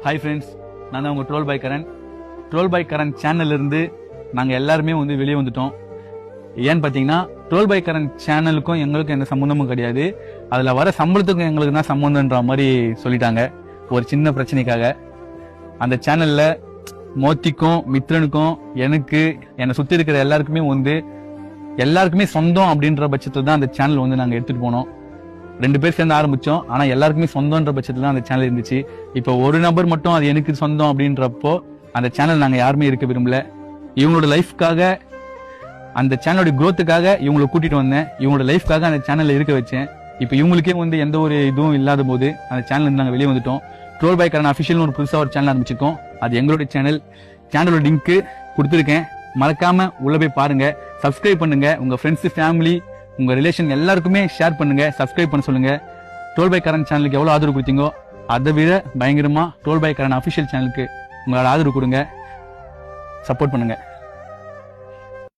Hi friends, நான் தான் உங்கள் troll by Karan. Troll by Karan சேனல்லேருந்து நாங்கள் எல்லாருமே வெளியே வந்துட்டோம். ஏன்னு பார்த்தீங்கன்னா, ட்ரோல் பை கரண் சேனலுக்கும் எங்களுக்கும் எந்த சம்மந்தமும் கிடையாது. அதில் வர சம்பளத்துக்கும் எங்களுக்கு தான் சம்மந்தன்ற மாதிரி சொல்லிட்டாங்க ஒரு சின்ன பிரச்சனைக்காக. அந்த சேனலில் மோத்திக்கும் மித்ரனுக்கும் எனக்கு என்னை சுற்றி இருக்கிற எல்லாருக்குமே சொந்தம் அப்படின்ற பட்சத்தில் தான் அந்த சேனல் நாங்கள் எடுத்துகிட்டு போனோம். 2 பேர் சேர்ந்து ஆரம்பிச்சோம். ஆனா எல்லாருக்குமே சொந்தம்ன்ற பட்சத்துல தான் அந்த சேனல் இருந்துச்சு. இப்போ ஒரு நபர் மட்டும் அது எனக்கு சொந்தம் அப்படின்றப்போ அந்த சேனல் நாங்க யாருமே இருக்க விரும்பல. இவங்களோட லைஃப்காக, அந்த சேனலோட குரோத்துக்காக இவங்களை கூட்டிட்டு வந்தேன். இவங்களோட லைஃப்காக அந்த சேனல்ல இருக்க வச்சேன். இப்போ இவங்களுக்கே எந்த ஒரு இதுவும் இல்லாத போது அந்த சேனல் இருந்து நாங்க வெளியே வந்துட்டோம். ட்ரோல் பை கரண் அஃபிஷியல் ஒரு புதுசா ஒரு சேனல் ஆரம்பிச்சிருக்கோம். அது எங்களோட சேனலோட லிங்க் கொடுத்துருக்கேன். மறக்காம உள்ள போய் பாருங்க, சப்ஸ்கிரைப் பண்ணுங்க. உங்க ஃப்ரெண்ட்ஸ், ஃபேமிலி, உங்க ரிலேஷன் எல்லாருக்குமே ஷேர் பண்ணுங்க, சப்ஸ்கிரைப் பண்ண சொல்லுங்க. ட்ரோல் பை கரண் சேனலுக்கு எவ்வளவு ஆதரவு கொடுத்தீங்கோ அதை விட பயங்கரமா ட்ரோல் பை கரண் அஃபிஷியல் சேனலுக்கு உங்களோட ஆதரவு கொடுங்க, சப்போர்ட் பண்ணுங்க.